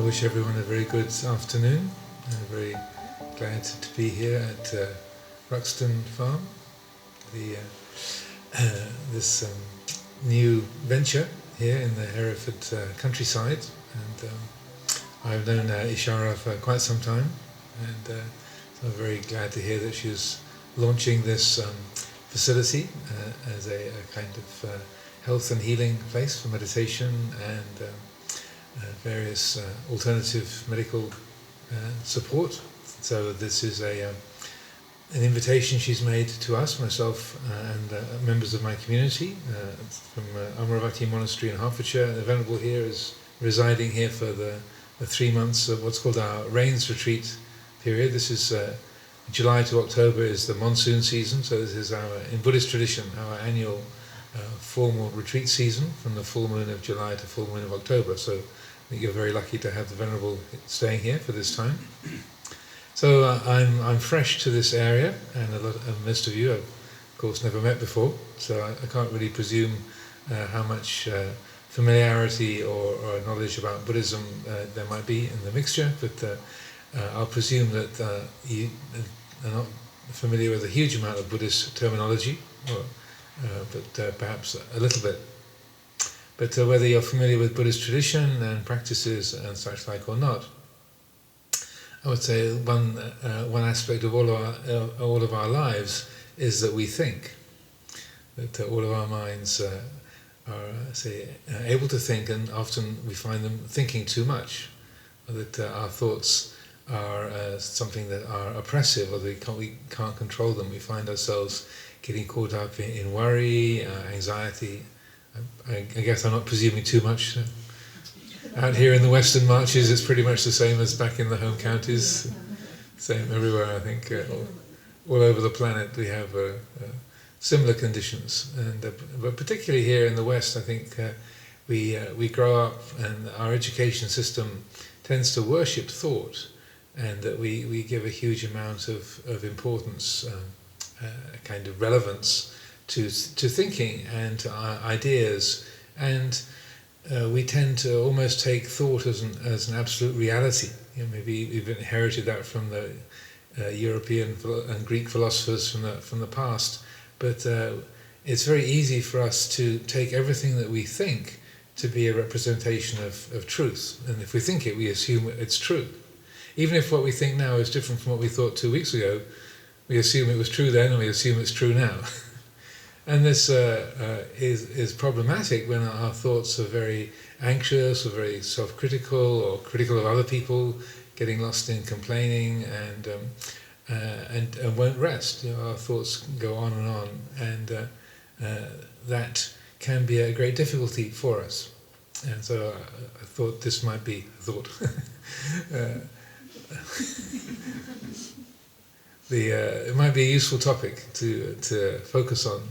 wish everyone a very good afternoon. I'm very glad to be here at Ruxton Farm, this new venture here in the Hereford countryside. And I've known Ishara for quite some time, and so I'm very glad to hear that she was launching this facility as a kind of health and healing place for meditation and various alternative medical support. So this is an invitation she's made to us, myself and members of my community from Amaravati Monastery in Herefordshire. The Venerable here is residing here for the 3 months of what's called our Rains Retreat period. This is July to October is the monsoon season, so this is our, in Buddhist tradition, our annual formal retreat season from the full moon of July to full moon of October. So I think you're very lucky to have the Venerable staying here for this time. So I'm fresh to this area, and most of you I've of course never met before, so I can't really presume how much familiarity or knowledge about Buddhism there might be in the mixture, but I'll presume that you are not familiar with a huge amount of Buddhist terminology, but perhaps a little bit. But whether you're familiar with Buddhist tradition and practices and such like or not, I would say one aspect of all of our lives is that we think. That all of our minds are able to think, and often we find them thinking too much. Or that our thoughts are something that are oppressive, or that we can't control them. We find ourselves getting caught up in worry, anxiety. I guess I'm not presuming too much. Out here in the Western Marches, it's pretty much the same as back in the home counties. Same everywhere, I think. All over the planet we have similar conditions. But particularly here in the West, I think we grow up and our education system tends to worship thought, and that we give a huge amount of importance, kind of relevance to thinking and to ideas, and we tend to almost take thought as an absolute reality. You know, maybe we've inherited that from the European and Greek philosophers from the past, but it's very easy for us to take everything that we think to be a representation of truth, and if we think it, we assume it's true. Even if what we think now is different from what we thought 2 weeks ago, we assume it was true then and we assume it's true now. And this is problematic when our thoughts are very anxious or very self-critical or critical of other people, getting lost in complaining and won't rest. You know, our thoughts go on, and that can be a great difficulty for us. And so I thought this might be it might be a useful topic to focus on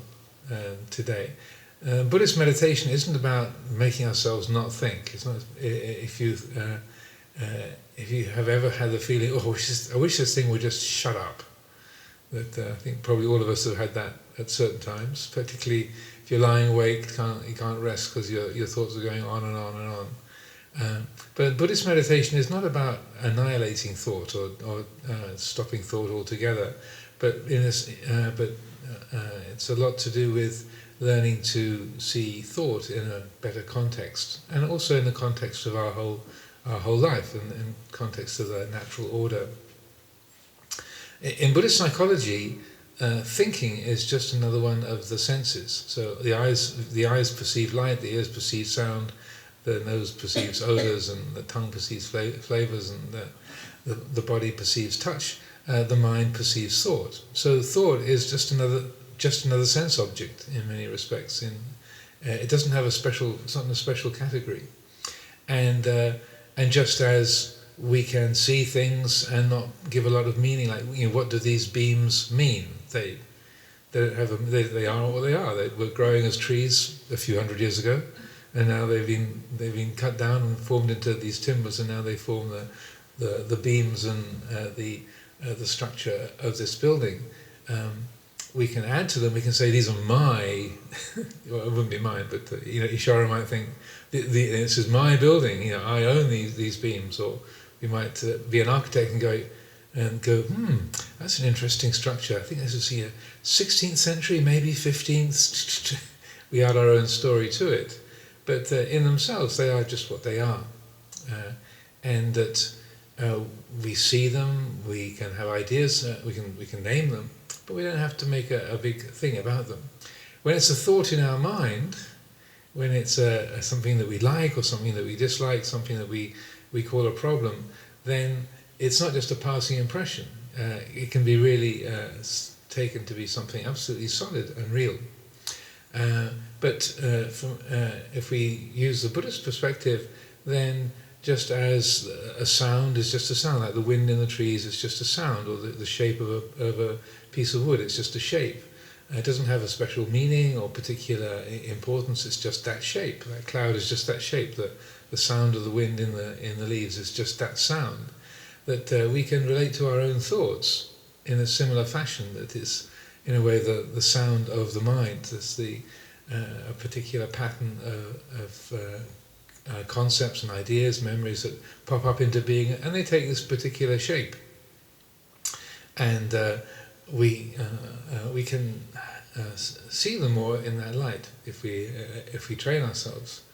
today. Buddhist meditation isn't about making ourselves not think. It's not. If you have ever had the feeling, oh, I wish this thing would just shut up. That I think probably all of us have had that at certain times. Particularly if you're lying awake, you can't rest because your thoughts are going on and on and on. But Buddhist meditation is not about annihilating thought or stopping thought altogether, but it's a lot to do with learning to see thought in a better context, and also in the context of our whole life, and in context of the natural order. In Buddhist psychology, thinking is just another one of the senses. So the eyes perceive light, the ears perceive sound, the nose perceives odours, and the tongue perceives flavours, and the body perceives touch. The mind perceives thought. So thought is just another sense object in many respects. It doesn't have it's not in a special category. And just as we can see things and not give a lot of meaning, like, you know, what do these beams mean? They don't have they are what they are. They were growing as trees a few hundred years ago, and now they've been cut down and formed into these timbers, and now they form the beams and the structure of this building. we can add to them. We can say these are my. Well, it wouldn't be mine, but Ishara might think this is my building. I own these beams. Or we might be an architect and go, that's an interesting structure. I think this is 16th century, maybe 15th. We add our own story to it, but in themselves they are just what they are, and that we see them, we can have ideas, we can name them, but we don't have to make a big thing about them. When it's a thought in our mind, when it's something that we like or something that we dislike, something that we call a problem, then it's not just a passing impression. It can be really taken to be something absolutely solid and real. But if we use the Buddhist perspective, then just as a sound is just a sound, like the wind in the trees is just a sound, or the shape of a piece of wood, it's just a shape. It doesn't have a special meaning or particular importance, it's just that shape. That cloud is just that shape. The sound of the wind in the leaves is just that sound. That we can relate to our own thoughts in a similar fashion, that is, in a way, the sound of the mind. There's a particular pattern of concepts and ideas, memories that pop up into being, and they take this particular shape. And we can see them more in that light if we train ourselves.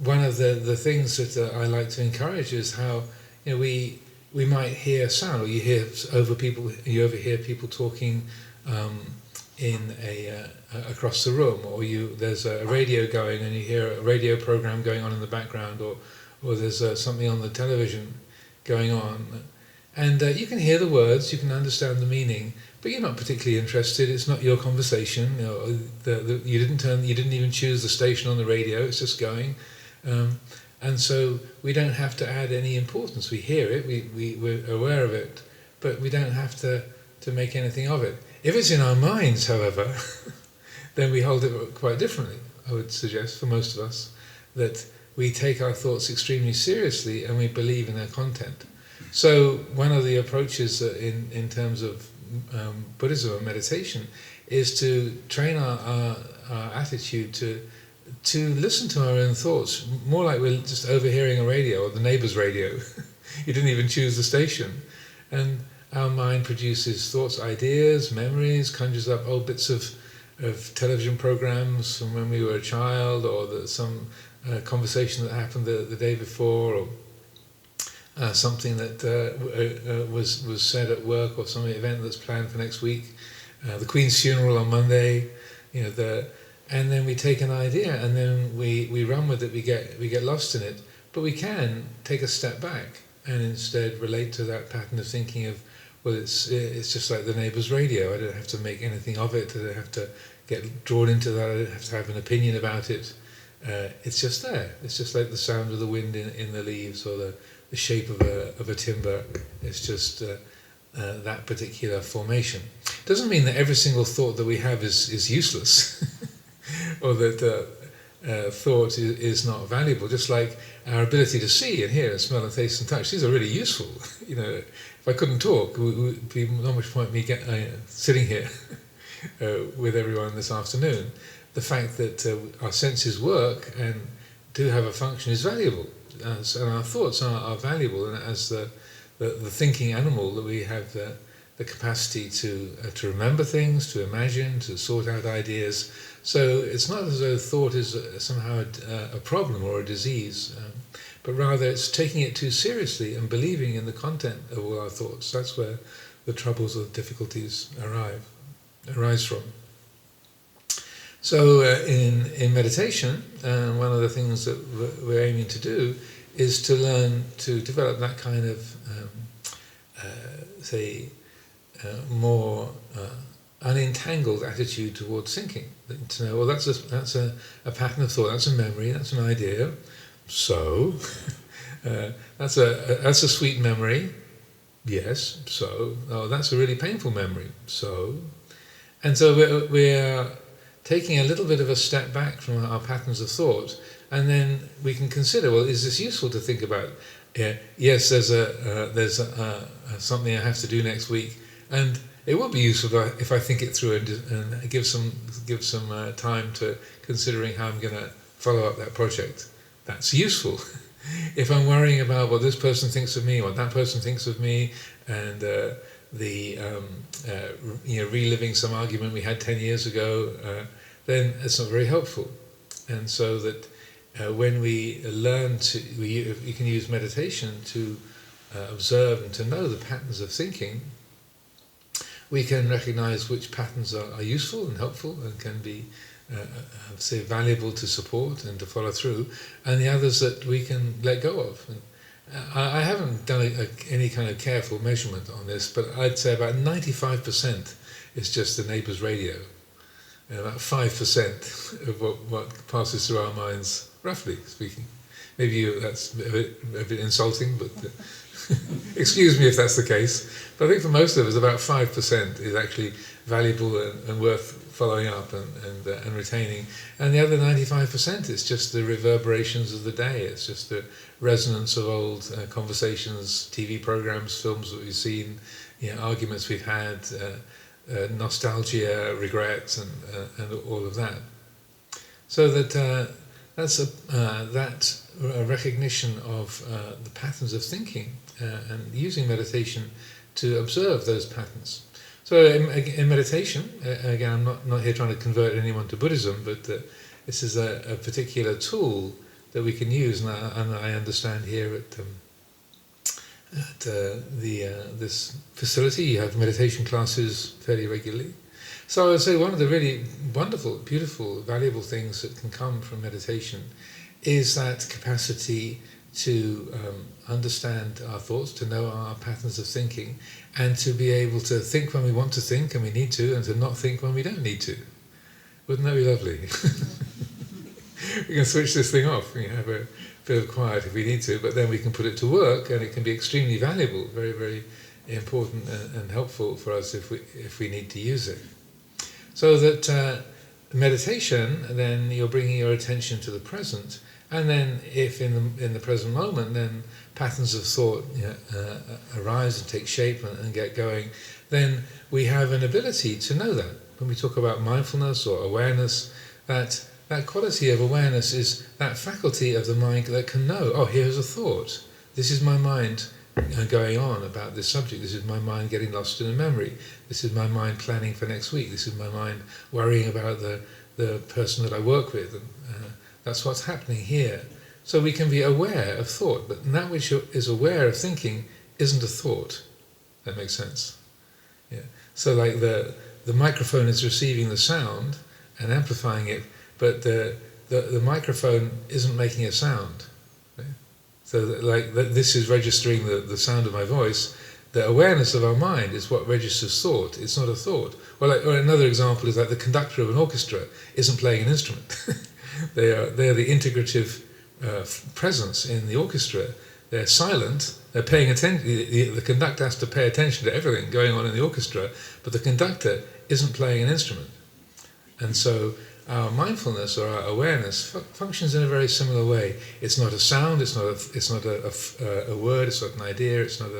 One of the things that I like to encourage is how we might hear sound, or you overhear people talking in across the room, or there's a radio going and you hear a radio program going on in the background, or there's something on the television going on, and you can hear the words, you can understand the meaning, but you're not particularly interested. It's not your conversation. You didn't even choose the station on the radio. It's just going. And so we don't have to add any importance. We hear it, we're aware of it, but we don't have to make anything of it. If it's in our minds, however, then we hold it quite differently, I would suggest, for most of us, that we take our thoughts extremely seriously and we believe in their content. So one of the approaches in terms of Buddhism and meditation is to train our attitude to listen to our own thoughts, more like we're just overhearing a radio or the neighbour's radio. You didn't even choose the station. And our mind produces thoughts, ideas, memories, conjures up old bits of television programs from when we were a child, or some conversation that happened the day before, or something that was said at work, or some event that's planned for next week, the Queen's funeral on Monday, and then we take an idea and then we run with it. We get lost in it, but we can take a step back and instead relate to that pattern of thinking of, well, it's just like the neighbour's radio. I don't have to make anything of it. I don't have to get drawn into that. I don't have to have an opinion about it. It's just there. It's just like the sound of the wind in the leaves, or the shape of a timber. It's just that particular formation. Doesn't mean that every single thought that we have is useless, or that thought is not valuable. Just like our ability to see and hear and smell and taste and touch, these are really useful. If I couldn't talk, it would be not much point me sitting here with everyone this afternoon. The fact that our senses work and do have a function is valuable, and our thoughts are valuable, and as the thinking animal, that we have the capacity to remember things, to imagine, to sort out ideas. So it's not as though thought is somehow a problem or a disease, but rather it's taking it too seriously and believing in the content of all our thoughts. That's where the troubles or difficulties arise from. So in meditation, one of the things that we're aiming to do is to learn to develop that kind of, more unentangled attitude towards thinking. To know, well, that's a pattern of thought, that's a memory, that's an idea. So that's a sweet memory. Yes. So that's a really painful memory. So, and so we're taking a little bit of a step back from our patterns of thought, and then we can consider, well, is this useful to think about? Yes, there's something I have to do next week, And it would be useful if I think it through and give some time to considering how I'm going to follow up that project. That's useful. If I'm worrying about what this person thinks of me, what that person thinks of me, and reliving some argument we had 10 years ago, then it's not very helpful. And so that when we learn you can use meditation to observe and to know the patterns of thinking, we can recognize which patterns are useful and helpful and can be, say, valuable to support and to follow through, and the others that we can let go of. And I haven't done any kind of careful measurement on this, but I'd say about 95% is just the neighbour's radio, and about 5% of what passes through our minds, roughly speaking. Maybe that's a bit insulting, but excuse me if that's the case. But I think for most of us, about 5% is actually valuable and worth following up and retaining. And the other 95% is just the reverberations of the day. It's just the resonance of old conversations, TV programs, films that we've seen, arguments we've had, nostalgia, regrets, and all of that. So that that's a recognition of the patterns of thinking and using meditation to observe those patterns. So in meditation, again, I'm not here trying to convert anyone to Buddhism, but this is a particular tool that we can use, and I understand here at this facility you have meditation classes fairly regularly. So I would say one of the really wonderful, beautiful, valuable things that can come from meditation is that capacity to understand our thoughts, to know our patterns of thinking, and to be able to think when we want to think and we need to, and to not think when we don't need to. Wouldn't that be lovely? We can switch this thing off, have a bit of quiet if we need to, but then we can put it to work, and it can be extremely valuable, very, very important and helpful for us if we need to use it. So that meditation, then you're bringing your attention to the present, and then if in the present moment, then patterns of thought arise and take shape and get going, then we have an ability to know that. When we talk about mindfulness or awareness, that quality of awareness is that faculty of the mind that can know, oh, here's a thought. This is my mind going on about this subject. This is my mind getting lost in a memory. This is my mind planning for next week. This is my mind worrying about the person that I work with. And that's what's happening here. So we can be aware of thought, but that which is aware of thinking isn't a thought. That makes sense? Yeah. So like the microphone is receiving the sound and amplifying it, but the microphone isn't making a sound. So this is registering the sound of my voice. The awareness of our mind is what registers thought. It's not a thought. Or another example is like the conductor of an orchestra isn't playing an instrument. They're the integrative presence in the orchestra. They're silent. They're paying attention. The conductor has to pay attention to everything going on in the orchestra, but the conductor isn't playing an instrument. And so our mindfulness or our awareness functions in a very similar way. It's not a sound. It's not a word. It's not an idea. It's not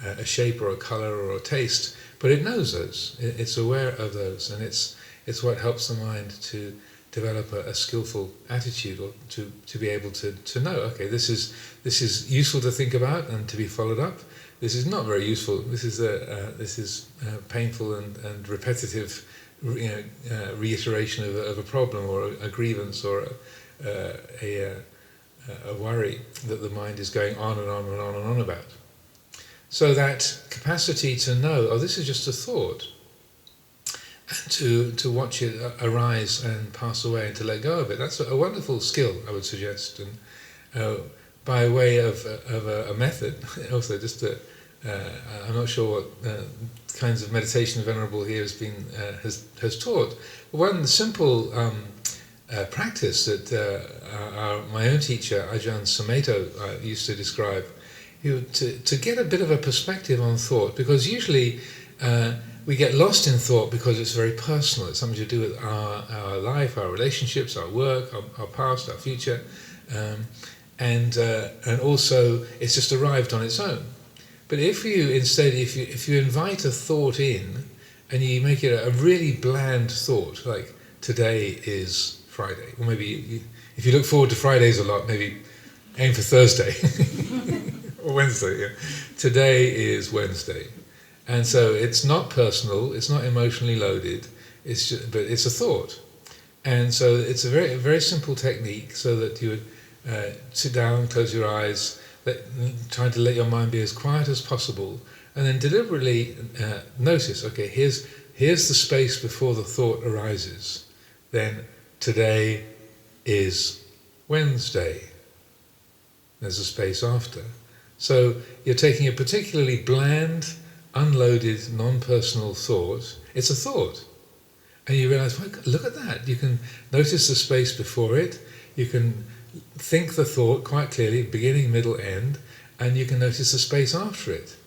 a shape or a color or a taste. But it knows those. It's aware of those, and it's what helps the mind to develop a skillful attitude, or to be able to know, okay, this is useful to think about and to be followed up. This is not very useful. This is painful and repetitive, reiteration of a problem or a grievance or a worry that the mind is going on and on and on and on about. So that capacity to know, oh, this is just a thought, and to watch it arise and pass away and to let go of it, that's a wonderful skill, I would suggest. And by way of a method, also just to, I'm not sure what kinds of meditation the Venerable here has taught. One simple practice that my own teacher, Ajahn Amaro, used to describe, to get a bit of a perspective on thought, because usually we get lost in thought because it's very personal. It's something to do with our life, our relationships, our work, our past, our future, and also it's just arrived on its own. But if you instead, if you invite a thought in, and you make it a really bland thought, like today is Friday, or maybe if you look forward to Fridays a lot, maybe aim for Thursday or Wednesday. Yeah. Today is Wednesday, and so it's not personal, it's not emotionally loaded. It's just, but it's a thought, and so it's a very simple technique, so that you would sit down, close your eyes, trying to let your mind be as quiet as possible, and then deliberately notice. Okay, here's the space before the thought arises. Then today is Wednesday. There's a space after. So you're taking a particularly bland, unloaded, non-personal thought. It's a thought. And you realise, well, look at that. You can notice the space before it. You can think the thought quite clearly, beginning, middle, end, and you can notice the space after it.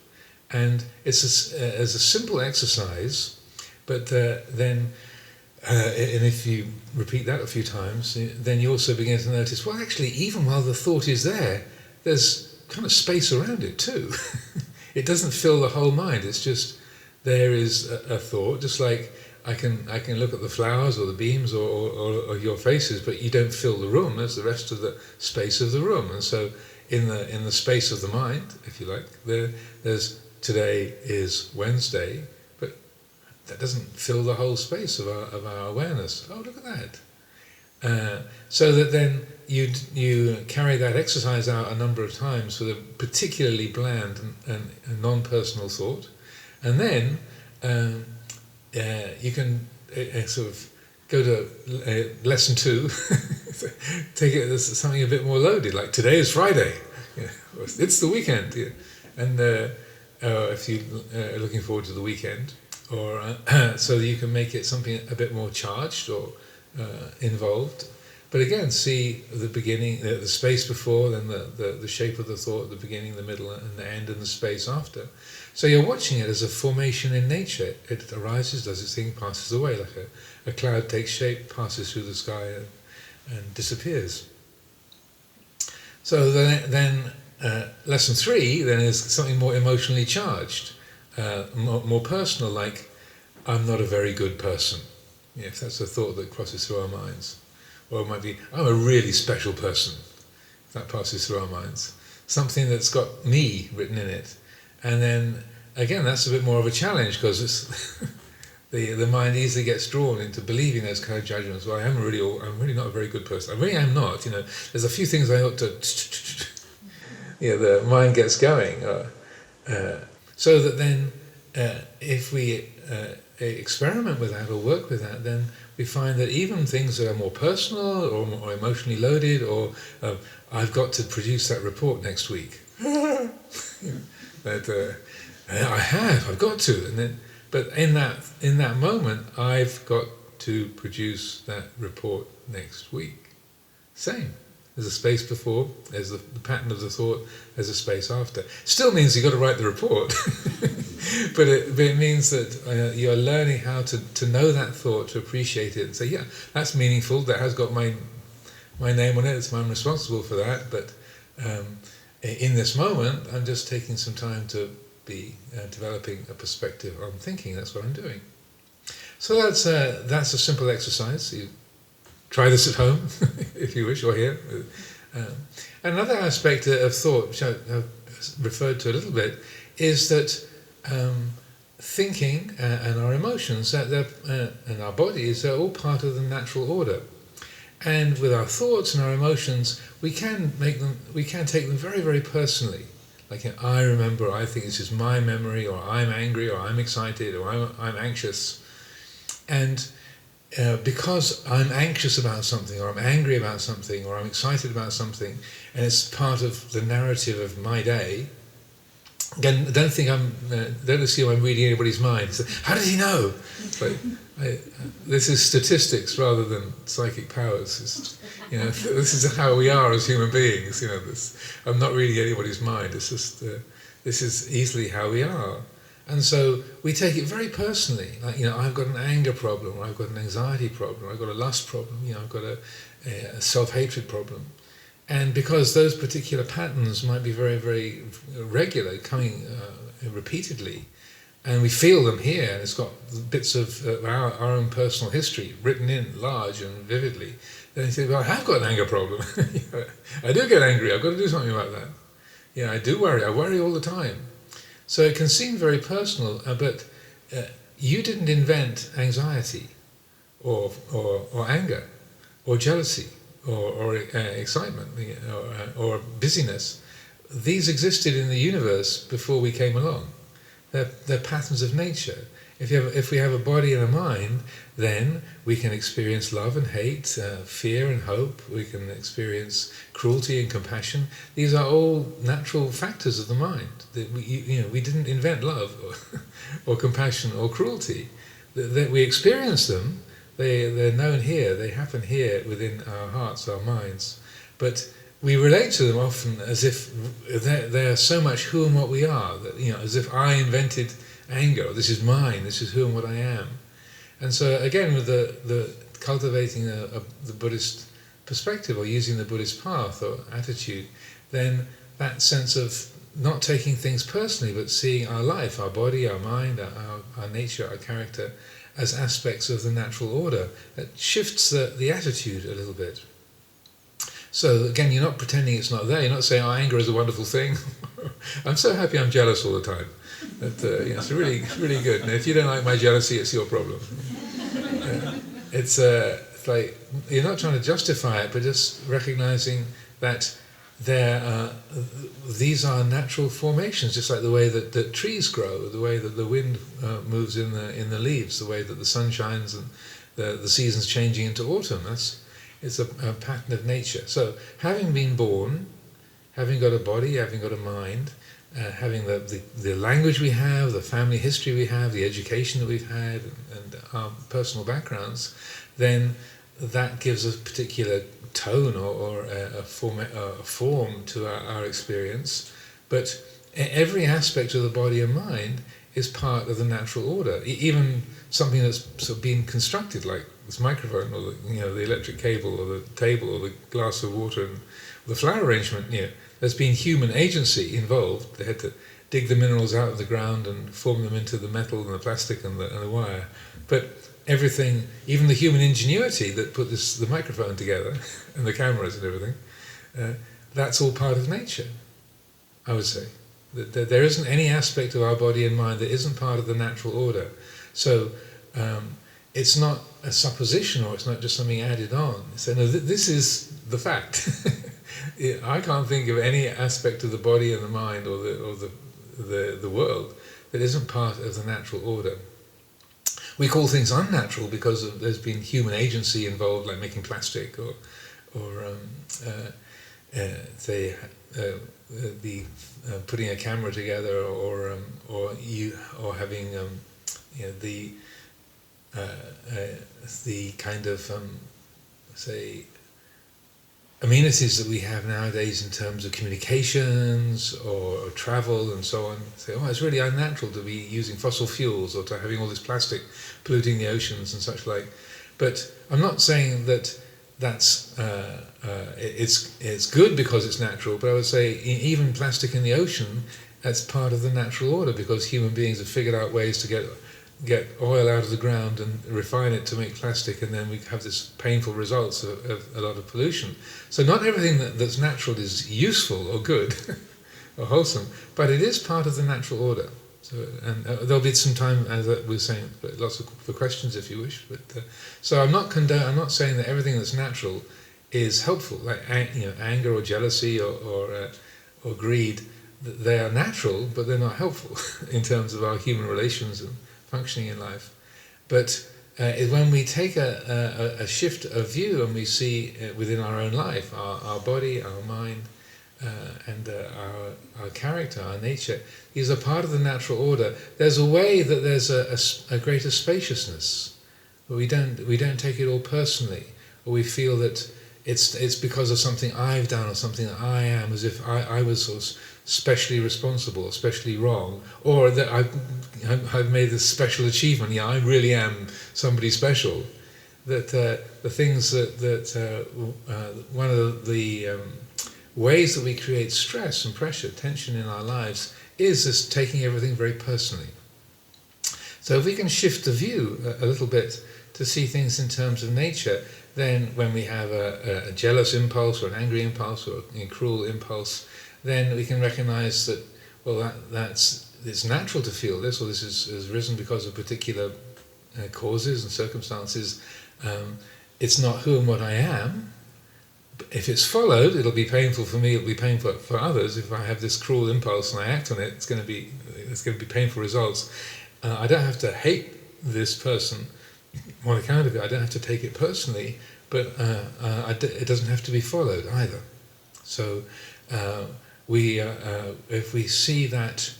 And it's as a simple exercise, but then and if you repeat that a few times, then you also begin to notice, well, actually, even while the thought is there, there's kind of space around it too. It doesn't fill the whole mind. It's just there is a thought, just like I can look at the flowers or the beams or your faces, but you don't fill the room. There's the rest of the space of the room, and so in the space of the mind, if you like, there's today is Wednesday, but that doesn't fill the whole space of our awareness. Oh, look at that! So that then you carry that exercise out a number of times with a particularly bland and non-personal thought, and then you can sort of go to lesson 2, take it as something a bit more loaded, like today is Friday, or it's the weekend, and if you are looking forward to the weekend, or so that you can make it something a bit more charged or involved. But again, see the beginning, the space before, then the shape of the thought, the beginning, the middle, and the end, and the space after. So you're watching it as a formation in nature. It arises, does its thing, passes away, like a cloud takes shape, passes through the sky, and disappears. So then lesson 3 then is something more emotionally charged, more personal, like I'm not a very good person. If that's a thought that crosses through our minds. Or it might be, I'm a really special person. That passes through our minds. Something that's got me written in it. And then, again, that's a bit more of a challenge, because the mind easily gets drawn into believing those kind of judgments. Well, I'm really not a very good person. I really am not. There's a few things I ought to... the mind gets going. So that then, if we experiment with that or work with that, then we find that even things that are more personal or more emotionally loaded, or I've got to produce that report next week. I've got to, but in that moment, I've got to produce that report next week. Same. There's a space before, there's the pattern of the thought, there's a space after. Still means you've got to write the report, but it means that you're learning how to know that thought, to appreciate it, and say, yeah, that's meaningful, that has got my name on it, I'm responsible for that, but in this moment, I'm just taking some time to be developing a perspective on thinking. That's what I'm doing. So that's a simple exercise. You try this at home, if you wish, or here. Another aspect of thought, which I've referred to a little bit, is that thinking and our emotions and our bodies are all part of the natural order. And with our thoughts and our emotions, we can take them very, very personally. Like, I remember, I think this is my memory, or I'm angry, or I'm excited, or I'm anxious. And because I'm anxious about something, or I'm angry about something, or I'm excited about something, and it's part of the narrative of my day. Again, don't assume I'm reading anybody's mind. So, how did he know? But this is statistics rather than psychic powers. This is how we are as human beings. I'm not reading anybody's mind. It's just this is easily how we are. And so we take it very personally. Like, I've got an anger problem, or I've got an anxiety problem, or I've got a lust problem, I've got a self-hatred problem. And because those particular patterns might be very, very regular, coming repeatedly, and we feel them here, and it's got bits of our own personal history written in large and vividly, then you say, well, I have got an anger problem. I do get angry, I've got to do something about that. Yeah, I do worry, I worry all the time. So it can seem very personal, but you didn't invent anxiety or anger or jealousy or excitement or busyness. These existed in the universe before we came along. They're patterns of nature. If we have a body and a mind, then we can experience love and hate, fear and hope. We can experience cruelty and compassion. These are all natural factors of the mind. We didn't invent love or compassion or cruelty. We experience them. They're known here. They happen here within our hearts, our minds. But we relate to them often as if they're so much who and what we are. That, as if I invented anger. This is mine. This is who and what I am. And so again, with the cultivating the Buddhist perspective or using the Buddhist path or attitude, then that sense of not taking things personally, but seeing our life, our body, our mind, our nature, our character, as aspects of the natural order, that shifts the attitude a little bit. So again, you're not pretending it's not there. You're not saying, "Oh, anger is a wonderful thing. I'm so happy I'm jealous all the time." That, it's really, really good. And if you don't like my jealousy, it's your problem. It's like you're not trying to justify it, but just recognizing that these are natural formations, just like the way that trees grow, the way that the wind moves in the leaves, the way that the sun shines and the seasons changing into autumn. It's a pattern of nature. So having been born, having got a body, having got a mind, having the language we have, the family history we have, the education that we've had, and our personal backgrounds, then that gives a particular tone or a form to our experience. But every aspect of the body and mind is part of the natural order. Even something that's sort of been constructed, like this microphone, or the electric cable, or the table, or the glass of water, and the flower arrangement. There's been human agency involved. They had to dig the minerals out of the ground and form them into the metal and the plastic and the wire. But everything, even the human ingenuity that put the microphone together and the cameras and everything, that's all part of nature, I would say. That there isn't any aspect of our body and mind that isn't part of the natural order. So it's not a supposition, or it's not just something added on. So no, this is the fact. I can't think of any aspect of the body and the mind or the world that isn't part of the natural order. We call things unnatural because there's been human agency involved, like making plastic or putting a camera together, or having the kind of say amenities that we have nowadays in terms of communications or travel and so on. Say, oh, it's really unnatural to be using fossil fuels or to having all this plastic polluting the oceans and such like. But I'm not saying that that's it's good because it's natural, but I would say even plastic in the ocean, that's part of the natural order, because human beings have figured out ways to get oil out of the ground and refine it to make plastic, and then we have this painful results of a lot of pollution. So not everything that's natural is useful or good or wholesome, but it is part of the natural order. So, and there'll be some time, as we were saying, lots for questions if you wish. But so I'm not saying that everything that's natural is helpful, like anger or jealousy or greed. They are natural, but they're not helpful in terms of our human relations and functioning in life. But when we take a shift of view and we see within our own life, our body, our mind, and our character, our nature, these are part of the natural order. There's a way that there's a greater spaciousness, where we don't take it all personally, or we feel that it's because of something I've done or something that I am, as if I was sort of specially responsible, or specially wrong, or that I've made this special achievement. Yeah, I really am somebody special. That the things that one of the ways that we create stress and pressure, tension in our lives, is just taking everything very personally. So if we can shift the view a little bit to see things in terms of nature, then when we have a jealous impulse or an angry impulse or a cruel impulse, then we can recognize that, well, it's natural to feel this, or this has risen because of particular causes and circumstances. It's not who and what I am. If it's followed, it'll be painful for me, it'll be painful for others. If I have this cruel impulse and I act on it, it's going to be painful results. I don't have to hate this person on account of it. I don't have to take it personally, but it doesn't have to be followed either. So if we see that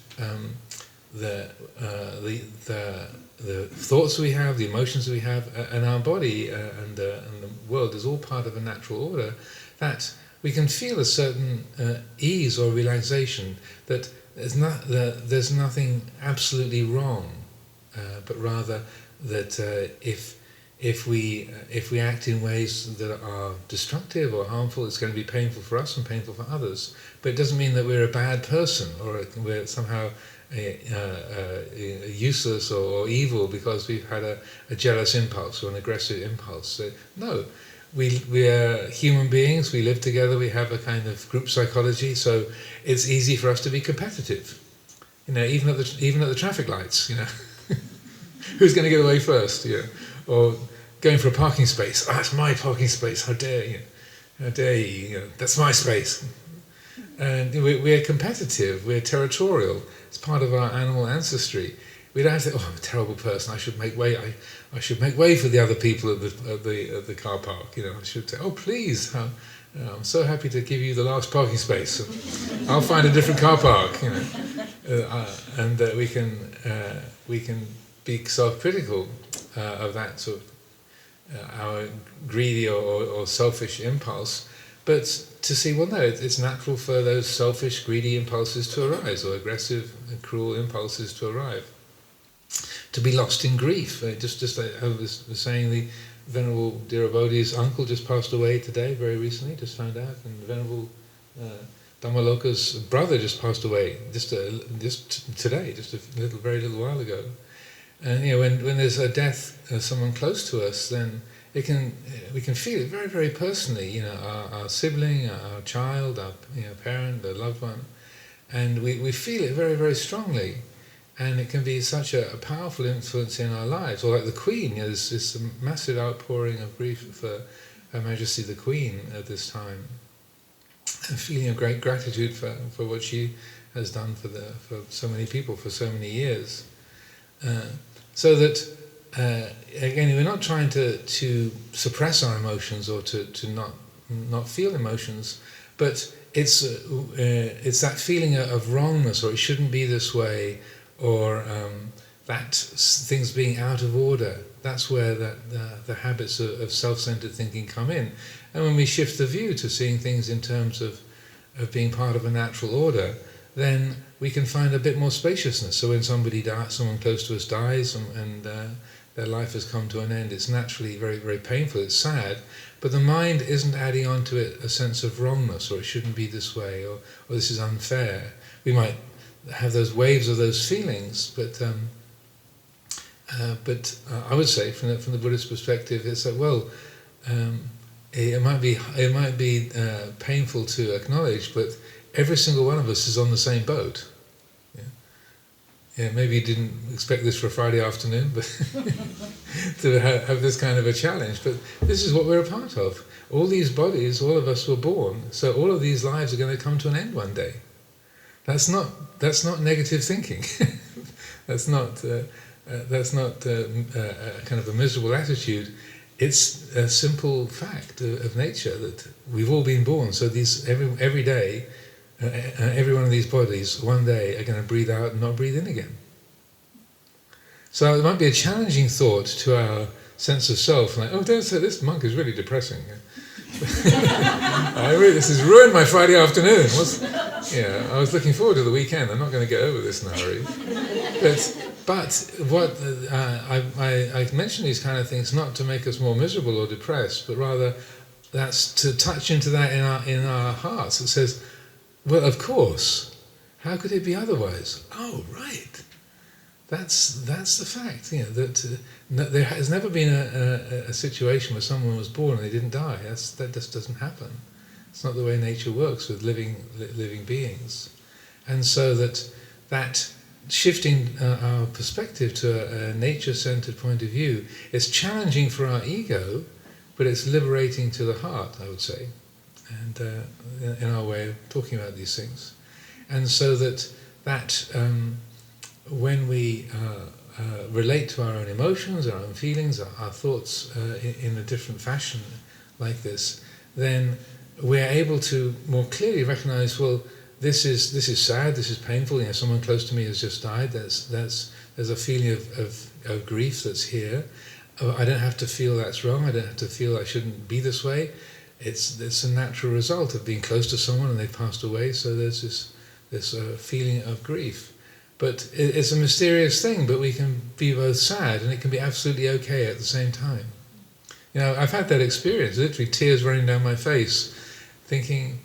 the thoughts we have, the emotions we have, and our body and the world is all part of a natural order, that we can feel a certain ease or relaxation that there's nothing absolutely wrong, but rather that if we act in ways that are destructive or harmful, it's going to be painful for us and painful for others. But it doesn't mean that we're a bad person or we're somehow useless or evil because we've had a jealous impulse or an aggressive impulse. So, no, we are human beings. We live together. We have a kind of group psychology. So it's easy for us to be competitive. Even at the traffic lights. Who's going to get away first? Or going for a parking space. It's my parking space. How dare you? How dare you? That's my space. And we're competitive. We're territorial. It's part of our animal ancestry. We don't have to say, I'm a terrible person. I should make way. I should make way for the other people at the car park. I should say, please. I'm so happy to give you the last parking space. I'll find a different car park. And we can be self-critical of that sort of our greedy or selfish impulse, but to see, well, no, it's natural for those selfish, greedy impulses to arise, or aggressive and cruel impulses to arrive. To be lost in grief, just like I was saying, the Venerable Dhirabodhi's uncle just passed away today, very recently, just found out, and the Venerable Dhammaloka's brother just passed away just today, just a very little while ago. And when there's a death of someone close to us, then we can feel it very, very personally. Our sibling, our child, our parent, our loved one, and we feel it very, very strongly. And it can be such a powerful influence in our lives. Or like the Queen, there's this massive outpouring of grief for Her Majesty the Queen at this time. A feeling of great gratitude for what she has done for so many people for so many years. So that, again, we're not trying to suppress our emotions or to not feel emotions, but it's that feeling of wrongness, or it shouldn't be this way, or that things being out of order. That's where the habits of self-centered thinking come in. And when we shift the view to seeing things in terms of being part of a natural order, then we can find a bit more spaciousness. So when someone close to us dies and their life has come to an end, it's naturally very, very painful, it's sad, but the mind isn't adding on to it a sense of wrongness, or it shouldn't be this way, or this is unfair. We might have those waves of those feelings, but I would say from the Buddhist perspective, it's that, well, it might be painful to acknowledge, but every single one of us is on the same boat. Yeah, maybe you didn't expect this for a Friday afternoon, but to have this kind of a challenge. But this is what we're a part of. All these bodies, all of us were born, so all of these lives are going to come to an end one day. That's not negative thinking. that's not kind of a miserable attitude. It's a simple fact of nature that we've all been born. So every day. Every one of these bodies one day are going to breathe out and not breathe in again. So it might be a challenging thought to our sense of self, like, don't say this monk is really depressing. This has ruined my Friday afternoon. I was looking forward to the weekend. I'm not going to get over this in a hurry. But what I mention these kind of things not to make us more miserable or depressed, but rather that's to touch into that in our hearts. It says, well, of course, How could it be otherwise? Oh, right. That's the fact. There has never been a situation where someone was born and they didn't die. That just doesn't happen. It's not the way nature works with living beings. And so that shifting our perspective to a nature-centered point of view is challenging for our ego, but it's liberating to the heart, I would say, and in our way of talking about these things. And so that when we relate to our own emotions, our own feelings, our thoughts in a different fashion like this, then we're able to more clearly recognize, well, this is sad, this is painful. Someone close to me has just died. There's a feeling of grief that's here. I don't have to feel that's wrong. I don't have to feel I shouldn't be this way. It's a natural result of being close to someone and they've passed away. So there's this feeling of grief. But it's a mysterious thing. But we can be both sad and it can be absolutely okay at the same time. I've had that experience. Literally, tears running down my face, thinking,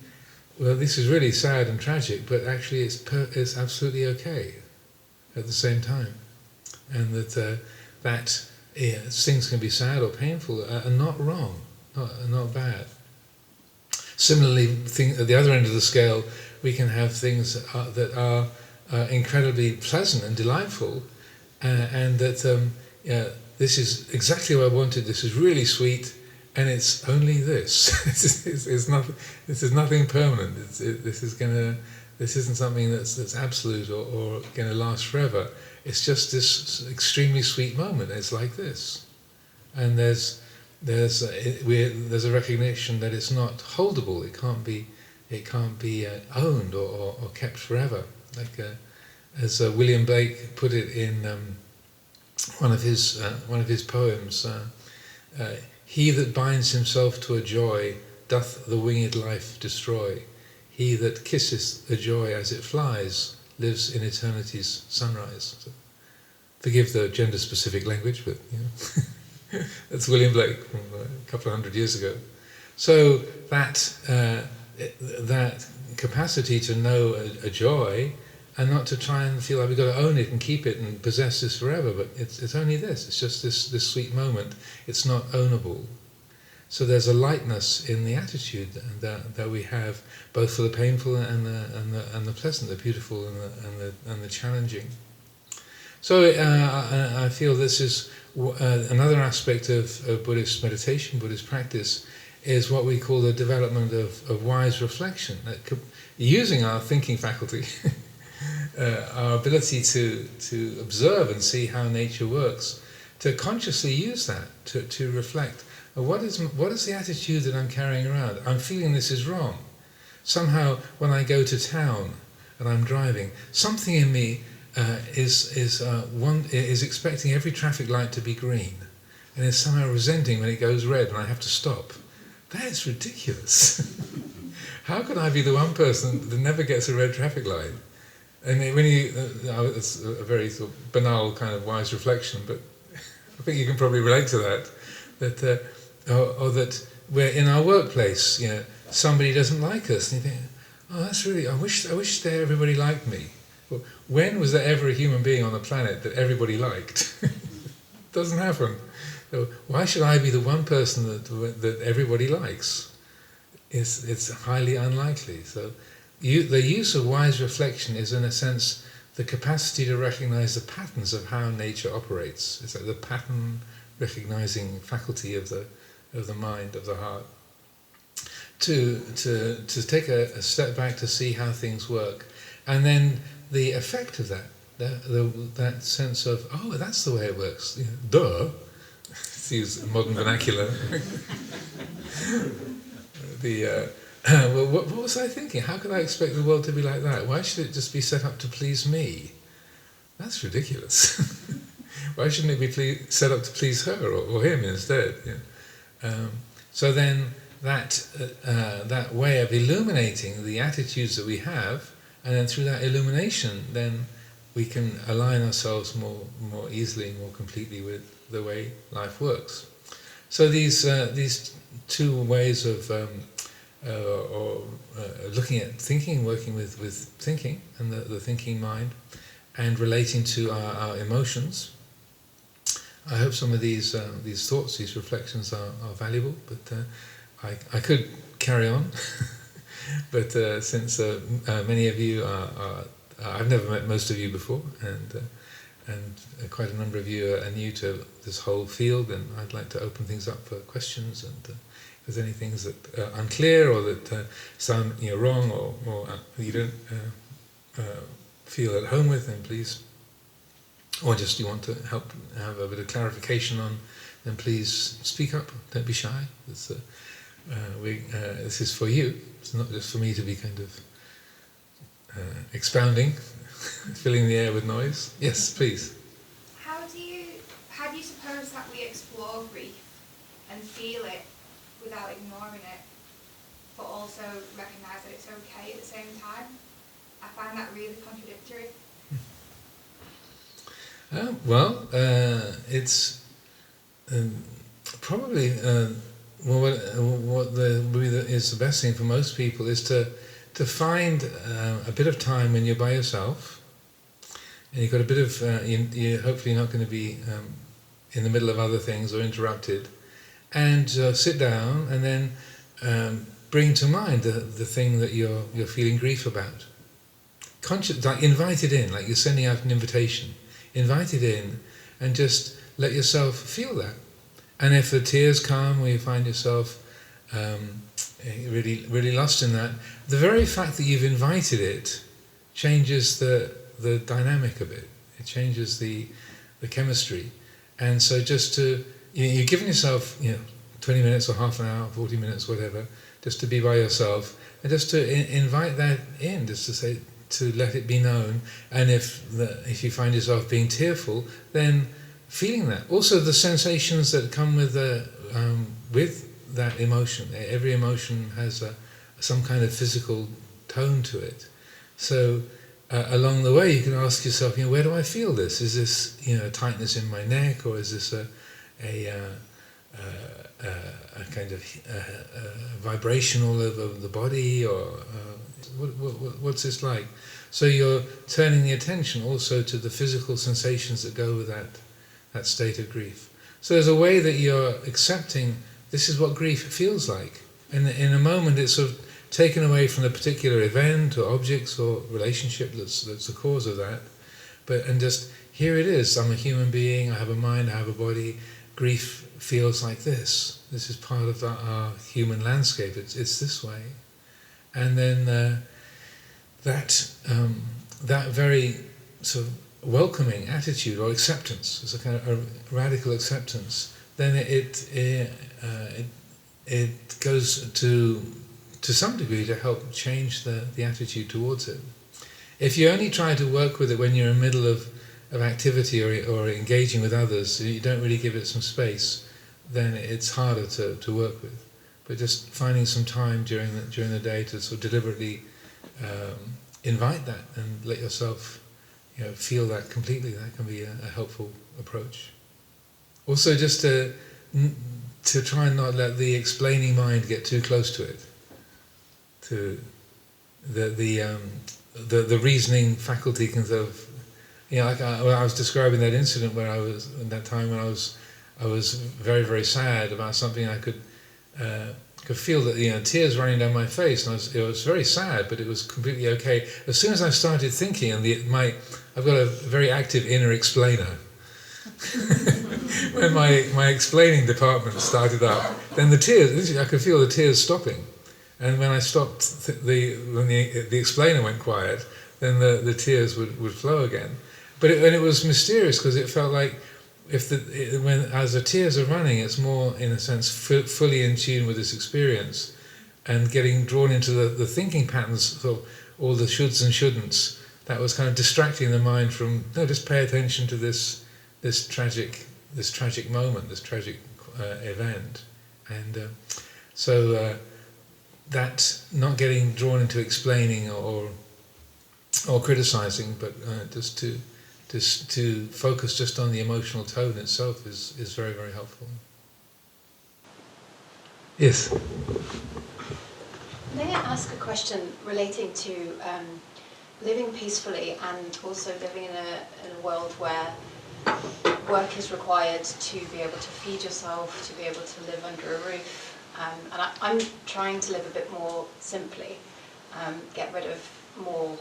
well, this is really sad and tragic, but actually it's absolutely okay at the same time. And that things can be sad or painful and not wrong, not bad. Similarly, at the other end of the scale, we can have things that are incredibly pleasant and delightful, and that this is exactly what I wanted, this is really sweet, and it's only this. This is nothing permanent. This isn't something that's absolute or going to last forever. It's just this extremely sweet moment. It's like this, and there's a recognition that it's not holdable. It can't be owned or kept forever. Like as William Blake put it in one of his poems. He that binds himself to a joy doth the winged life destroy. He that kisseth a joy as it flies lives in eternity's sunrise. So, forgive the gender-specific language, but that's William Blake from a couple of hundred years ago. So that capacity to know a joy, and not to try and feel like we've got to own it and keep it and possess this forever, but it's only this. It's just this sweet moment. It's not ownable. So there's a lightness in the attitude that we have, both for the painful and the pleasant, the beautiful and the challenging. So I feel this is another aspect of Buddhist meditation, Buddhist practice, is what we call the development of wise reflection, using our thinking faculty. Our ability to observe and see how nature works, to consciously use that, to reflect, what is the attitude that I'm carrying around? I'm feeling this is wrong. Somehow when I go to town and I'm driving, something in me is expecting every traffic light to be green, and is somehow resenting when it goes red and I have to stop. That is ridiculous. How can I be the one person that never gets a red traffic light? And it's a very sort of banal kind of wise reflection, but I think you can probably relate to that. Or that we're in our workplace, somebody doesn't like us, and you think, oh, that's really, I wish everybody liked me. Well, when was there ever a human being on the planet that everybody liked? It doesn't happen. So why should I be the one person that everybody likes? It's highly unlikely. So the use of wise reflection is, in a sense, the capacity to recognize the patterns of how nature operates. It's like the pattern recognizing faculty of the mind, of the heart. To take a step back to see how things work, and then the effect of that sense of, oh, that's the way it works. Duh, to use modern vernacular. Well, what was I thinking? How could I expect the world to be like that? Why should it just be set up to please me? That's ridiculous. Why shouldn't it be set up to please her or him instead? So then that way of illuminating the attitudes that we have, and then through that illumination, then we can align ourselves more easily, more completely with the way life works. So these two ways of or looking at thinking, working with thinking and the thinking mind, and relating to our emotions. I hope some of these thoughts, these reflections are valuable, but I could carry on, but since many of you are I've never met most of you before, and quite a number of you are new to this whole field, and I'd like to open things up for questions, and if there's any things that are unclear or that sound wrong or you don't feel at home with, then please, or just you want to help have a bit of clarification on, then please speak up, don't be shy. This is for you, it's not just for me to be kind of expounding, filling the air with noise. Yes, please. How do you suppose that we explore grief and feel it without ignoring it, but also recognise that it's okay at the same time? I find that really contradictory. It's probably what is the best thing for most people is to find a bit of time when you're by yourself, and you've got a bit of you're hopefully not going to be in the middle of other things or interrupted, and sit down and then bring to mind the thing that you're feeling grief about. Like invite it in, like you're sending out an invitation. Invite it in and just let yourself feel that. And if the tears come or you find yourself really, really lost in that, the very fact that you've invited it changes the dynamic of it. It changes the chemistry. And so just to, you're giving yourself 20 minutes or half an hour, 40 minutes, whatever, just to be by yourself, and just to invite that in, just to say, to let it be known. And if you find yourself being tearful, then feeling that. Also the sensations that come with that emotion. Every emotion has some kind of physical tone to it. So along the way you can ask yourself, where do I feel this? Is this a tightness in my neck, or is this a kind of vibration all over the body, or what's this like? So you're turning the attention also to the physical sensations that go with that state of grief. So there's a way that you're accepting this is what grief feels like. And in a moment it's sort of taken away from the particular event or objects or relationship that's the cause of that. And just, here it is, I'm a human being, I have a mind, I have a body, grief feels like this. This is part of our human landscape, it's this way. And then that very sort of welcoming attitude or acceptance, it's a kind of a radical acceptance, then it goes to some degree to help change the attitude towards it. If you only try to work with it when you're in the middle of activity or engaging with others, you don't really give it some space, then it's harder to work with. But just finding some time during the day to sort of deliberately invite that and let yourself feel that completely, that can be a helpful approach. Also just to try and not let the explaining mind get too close to it. To the reasoning faculty can sort of, like I was describing that incident where I was, in that time when I was very, very sad about something. I could feel that tears running down my face, and it was very sad, but it was completely okay. As soon as I started thinking, and I've got a very active inner explainer. When my explaining department started up, then the tears, I could feel the tears stopping. And when I stopped, when the explainer went quiet, then the tears would flow again. But it was mysterious, because it felt like as the tears are running, it's more, in a sense, fully in tune with this experience, and getting drawn into the thinking patterns, so all the shoulds and shouldn'ts, that was kind of distracting the mind from, no, just pay attention to this tragic moment, this tragic event. And so that not getting drawn into explaining or criticizing, but just to focus just on the emotional tone itself is very, very helpful. Yes? May I ask a question relating to living peacefully and also living in a world where work is required to be able to feed yourself, to be able to live under a roof. And I'm trying to live a bit more simply, get rid of more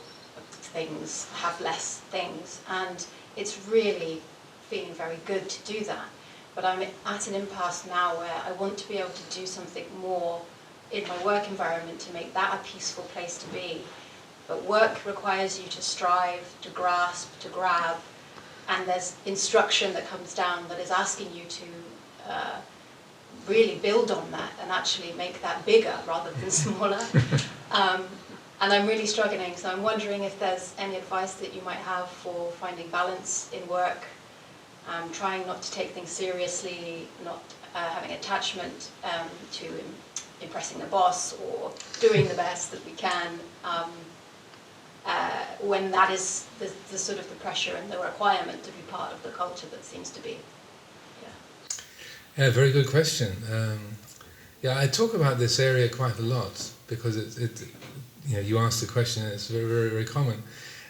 things, have less things. And it's really feeling very good to do that. But I'm at an impasse now where I want to be able to do something more in my work environment to make that a peaceful place to be. But work requires you to strive, to grasp, to grab, and there's instruction that comes down that is asking you to really build on that and actually make that bigger rather than smaller. And I'm really struggling, so I'm wondering if there's any advice that you might have for finding balance in work, trying not to take things seriously, not having attachment to impressing the boss or doing the best that we can, when that is the sort of the pressure and the requirement to be part of the culture that seems to be. Yeah, very good question. Yeah, I talk about this area quite a lot because you asked the question, and it's very, very, very common.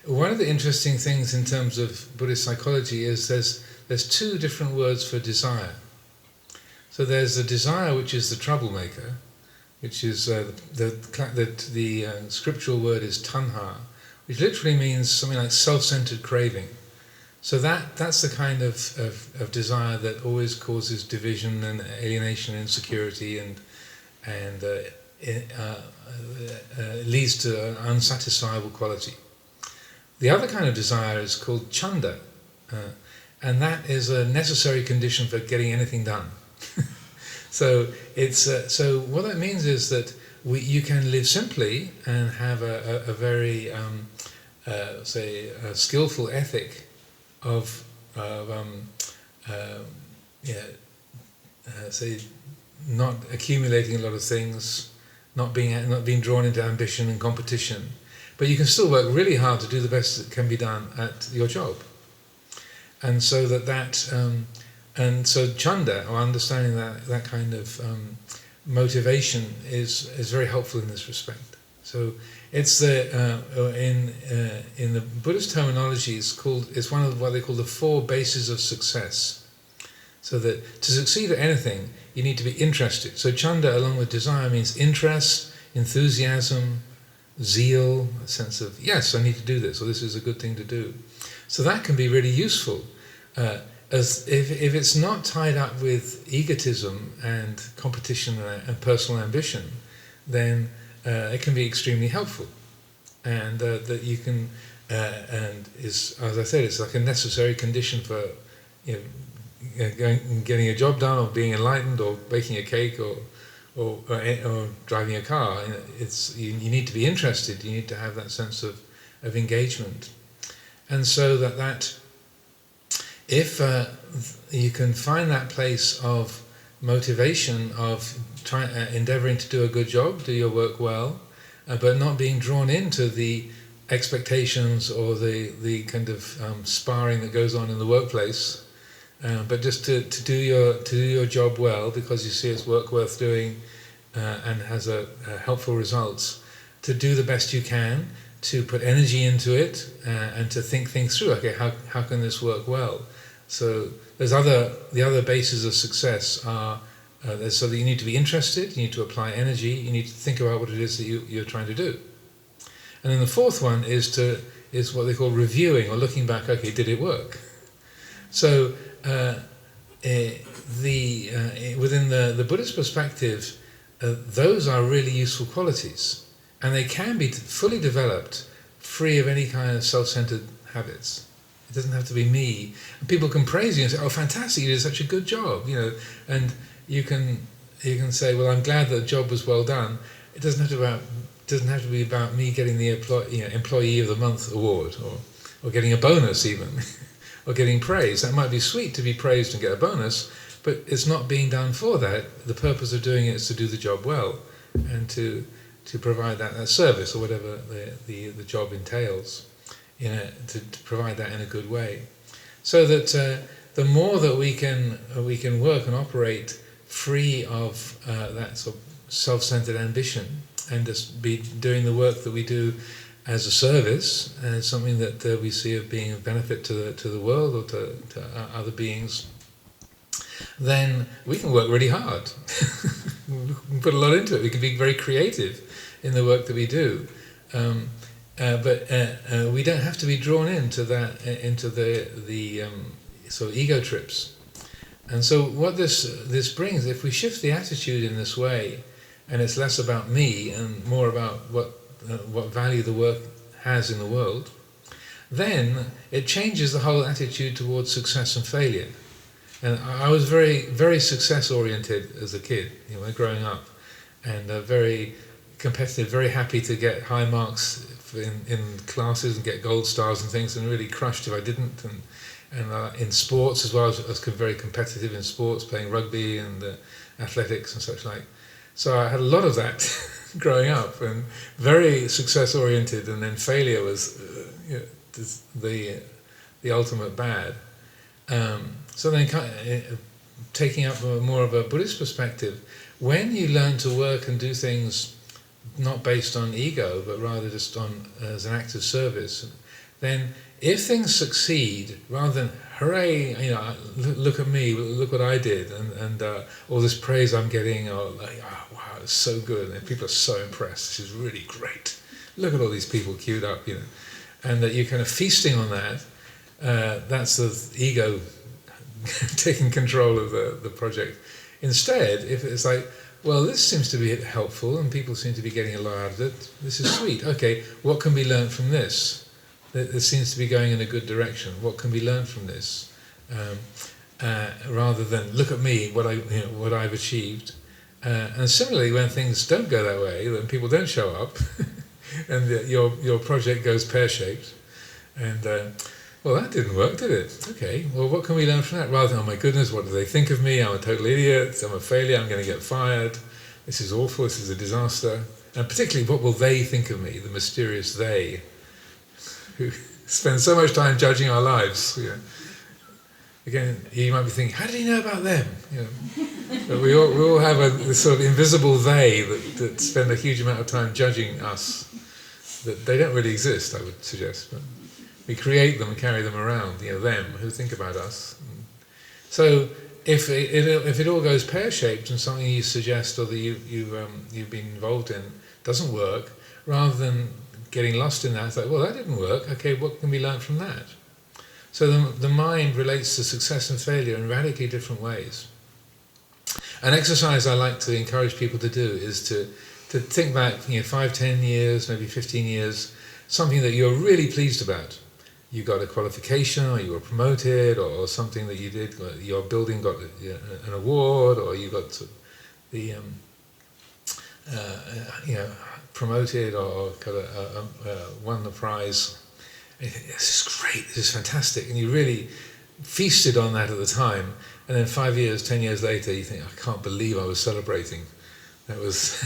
One of the interesting things in terms of Buddhist psychology is there's two different words for desire. So there's the desire, which is the troublemaker, which is the scriptural word is tanha, which literally means something like self-centered craving. So that's the kind of desire that always causes division and alienation and insecurity and leads to an unsatisfiable quality. The other kind of desire is called chanda, and that is a necessary condition for getting anything done. So so what that means is that you can live simply and have a very skillful ethic of not accumulating a lot of things, not being drawn into ambition and competition, but you can still work really hard to do the best that can be done at your job. And so and so chanda, or understanding that kind of motivation, is very helpful in this respect. So it's in the Buddhist terminology, it's one of what they call the 4 bases of success. So that to succeed at anything, you need to be interested. So chanda, along with desire, means interest, enthusiasm, zeal, a sense of, yes, I need to do this, or this is a good thing to do. So that can be really useful. As if it's not tied up with egotism and competition and personal ambition, then it can be extremely helpful. And that you can, and is, as I said, it's like a necessary condition for getting a job done, or being enlightened, or baking a cake, or driving a car. You need to be interested. You need to have that sense of engagement, and so that if you can find that place of motivation, of endeavouring to do a good job, do your work well, but not being drawn into the expectations or the kind of sparring that goes on in the workplace, but just to do your job well because you see it's work worth doing and has a helpful results, to do the best you can, to put energy into it and to think things through. Okay, how can this work well? So the other bases of success are so that you need to be interested, you need to apply energy, you need to think about what it is that you're trying to do. And then the fourth one is what they call reviewing, or looking back. Okay, did it work? So within the Buddhist perspective, those are really useful qualities, and they can be fully developed, free of any kind of self-centered habits. It doesn't have to be me. And people can praise you and say, "Oh, fantastic! You did such a good job," and you can say, "Well, I'm glad that the job was well done." It doesn't have to be about me getting the Employee of the Month award, or getting a bonus even, or getting praise. That might be sweet to be praised and get a bonus, but it's not being done for that. The purpose of doing it is to do the job well, and to provide that service, or whatever the job entails, to provide that in a good way, so that the more that we can work and operate free of that sort of self-centered ambition, and just be doing the work that we do as a service, and something that we see as being of benefit to the world or to other beings, then we can work really hard. We can put a lot into it. We can be very creative in the work that we do, but we don't have to be drawn into the sort of ego trips. And so what this brings, if we shift the attitude in this way, and it's less about me and more about what value the work has in the world, then it changes the whole attitude towards success and failure. And I was very, very success-oriented as a kid, growing up, and very competitive, very happy to get high marks in classes and get gold stars and things, and really crushed if I didn't. And in sports as well, I was very competitive in sports, playing rugby and athletics and such like. So I had a lot of that growing up, and very success-oriented, and then failure was the ultimate bad. So then taking up more of a Buddhist perspective, when you learn to work and do things not based on ego, but rather just as an act of service, then if things succeed, rather than hooray, look at me, look what I did, and all this praise I'm getting, or like, oh, wow, it's so good, and people are so impressed, this is really great, look at all these people queued up, and that you're kind of feasting on that, that's the ego taking control of the project. Instead, if it's like, well, this seems to be helpful, and people seem to be getting a lot out of it, this is sweet, okay, what can be learned from this? This seems to be going in a good direction. What can be learned from this? Rather than look at me, what I've achieved. And similarly, when things don't go that way, when people don't show up, and your project goes pear-shaped, and well, that didn't work, did it? Okay, well, what can we learn from that? Rather than, oh my goodness, what do they think of me? I'm a total idiot. I'm a failure. I'm going to get fired. This is awful. This is a disaster. And particularly, what will they think of me? The mysterious they, who spend so much time judging our lives. Again, you might be thinking, how did he know about them? But we all have this sort of invisible they that spend a huge amount of time judging us. That they don't really exist, I would suggest. But we create them and carry them around. Them who think about us. So if it all goes pear-shaped and something you suggest or that you've been involved in doesn't work, rather than getting lost in that, it's like, well, that didn't work, okay, what can we learn from that? So the mind relates to success and failure in radically different ways. An exercise I like to encourage people to do is to think back 5, 10 years, maybe 15 years, something that you're really pleased about. You got a qualification, or you were promoted, or something that you did, your building got an award, or you got the promoted, or won the prize. This is great, this is fantastic, and you really feasted on that at the time, and then 5 years, 10 years later you think, I can't believe I was celebrating. That was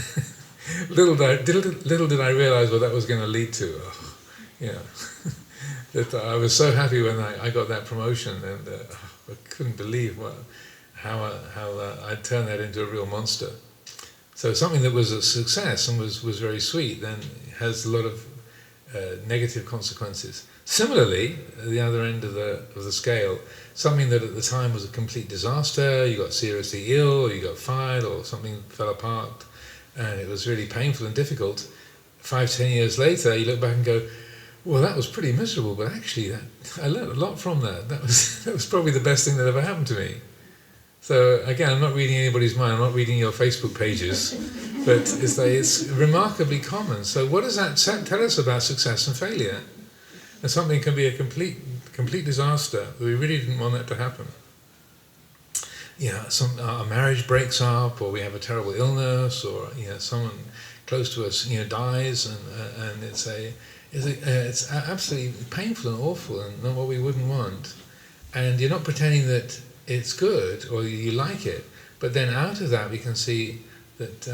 little did I realise what that was going to lead to. That I was so happy when I got that promotion, and I couldn't believe how I'd turned that into a real monster. So something that was a success and was very sweet then has a lot of negative consequences. Similarly, at the other end of the scale, something that at the time was a complete disaster, you got seriously ill, or you got fired, or something fell apart, and it was really painful and difficult. 5, 10 years later, you look back and go, well, that was pretty miserable, but actually I learned a lot from that. That was probably the best thing that ever happened to me. So again, I'm not reading anybody's mind, I'm not reading your Facebook pages, but it's remarkably common. So what does that tell us about success and failure? And something can be a complete disaster, that we really didn't want that to happen. Our marriage breaks up, or we have a terrible illness, or someone close to us dies, and it's absolutely painful and awful, and not what we wouldn't want. And you're not pretending that it's good or you like it, but then out of that we can see that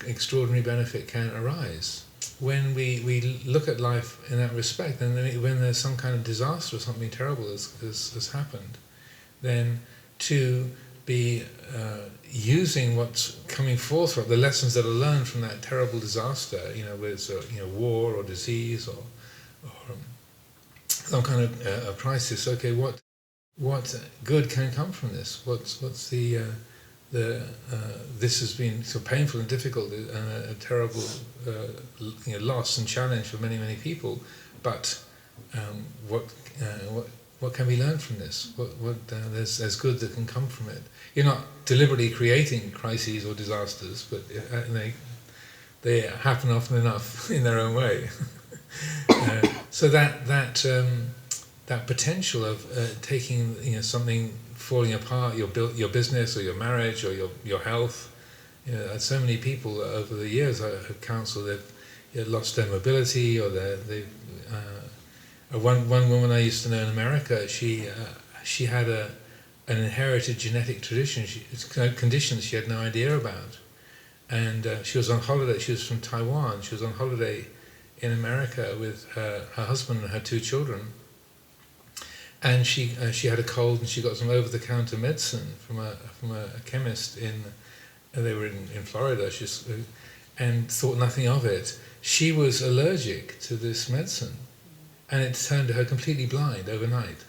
extraordinary benefit can arise when we look at life in that respect. And then when there's some kind of disaster or something terrible has happened, then to be using what's coming forth from the lessons that are learned from that terrible disaster, whether it's war or disease or some kind of crisis. Okay, what good can come from this? What's this has been so painful and difficult and a terrible loss and challenge for many people. But what can we learn from this? There's good that can come from it. You're not deliberately creating crises or disasters, but they happen often enough in their own way. So that potential of taking something falling apart, your business or your marriage or your health. So many people over the years I have counselled, they've lost their mobility, or one woman I used to know in America, she had an inherited genetic condition she had no idea about, and she was on holiday. She was from Taiwan. She was on holiday in America with her husband and her 2 children. And she had a cold, and she got some over-the-counter medicine from a chemist they were in Florida, and thought nothing of it. She was allergic to this medicine, and it turned her completely blind overnight.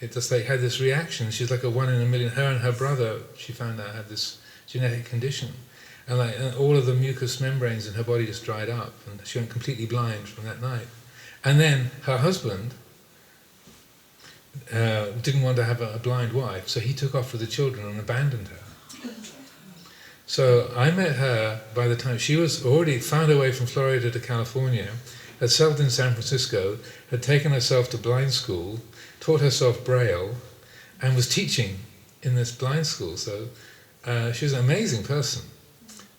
It just had this reaction. She's like a 1 in a million. Her and her brother, she found out, had this genetic condition, and all of the mucous membranes in her body just dried up, and she went completely blind from that night. And then her husband didn't want to have a blind wife, so he took off with the children and abandoned her. So I met her by the time she was already found her way from Florida to California, had settled in San Francisco, had taken herself to blind school, taught herself Braille, and was teaching in this blind school. So she was an amazing person.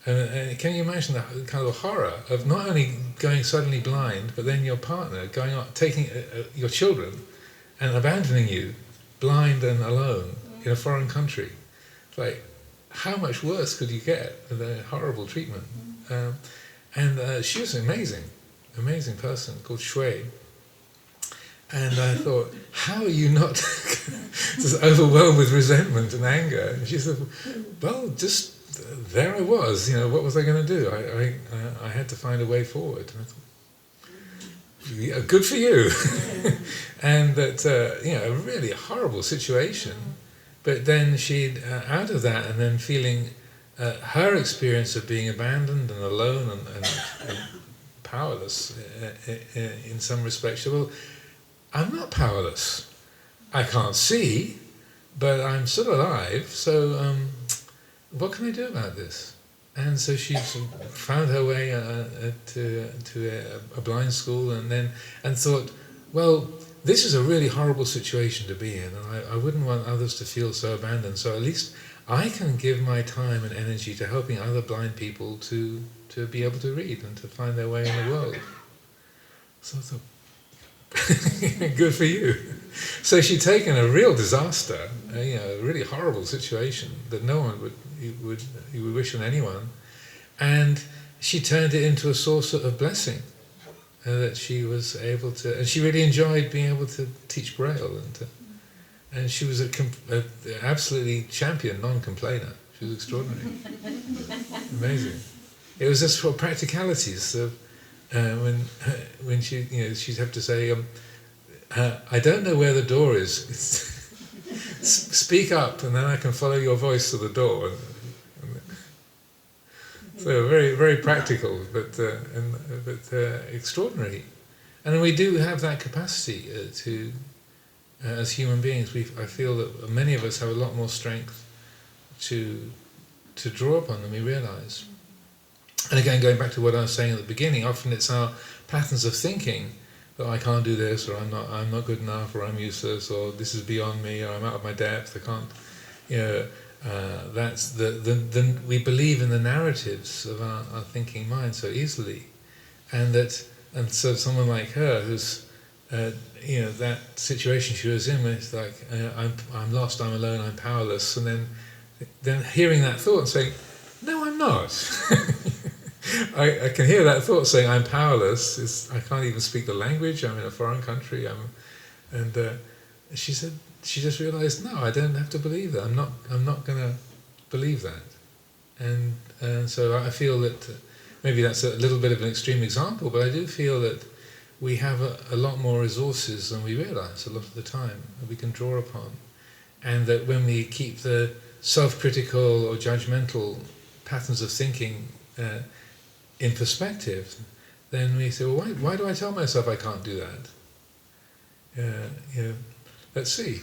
And can you imagine the kind of horror of not only going suddenly blind, but then your partner going out, taking your children and abandoning you, blind and alone, in a foreign country? It's like, how much worse could you get than the horrible treatment? And she was an amazing person called Shui. And I thought, how are you not just overwhelmed with resentment and anger? And she said, well, just there I was. What was I going to do? I had to find a way forward. And I thought, yeah, good for you. And that, a really horrible situation. But then she'd, out of that, and then feeling her experience of being abandoned and alone and powerless in some respects. She said, well, I'm not powerless. I can't see, but I'm still alive, so what can I do about this? And so she found her way to a blind school, and thought, well, this is a really horrible situation to be in, and I wouldn't want others to feel so abandoned, so at least I can give my time and energy to helping other blind people to be able to read and to find their way in the world. So I thought, good for you. So she'd taken a real disaster, a really horrible situation that no one would wish on anyone, and she turned it into a source of blessing. That she was able to, and she really enjoyed being able to teach Braille, and she was a absolutely champion non-complainer. She was extraordinary, amazing. It was just for practicalities of when she'd have to say, I don't know where the door is. Speak up, and then I can follow your voice to the door. So very, very practical, but extraordinary. And we do have that capacity to, as human beings. I feel that many of us have a lot more strength to draw upon than we realise. And again, going back to what I was saying at the beginning, often it's our patterns of thinking that I can't do this, or I'm not good enough, or I'm useless, or this is beyond me, or I'm out of my depth. I can't, that's we believe in the narratives of our thinking mind so easily, and so someone like her who's that situation she was in, where it's like I'm lost, I'm alone, I'm powerless, and then hearing that thought and saying, no, I'm not. I can hear that thought saying I'm powerless. I can't even speak the language. I'm in a foreign country. she said she just realised, no, I don't have to believe that. I'm not going to believe that. And so I feel that maybe that's a little bit of an extreme example, but I do feel that we have a lot more resources than we realise a lot of the time that we can draw upon, and that when we keep the self-critical or judgmental patterns of thinking in perspective, then we say, well, why do I tell myself I can't do that? Let's see.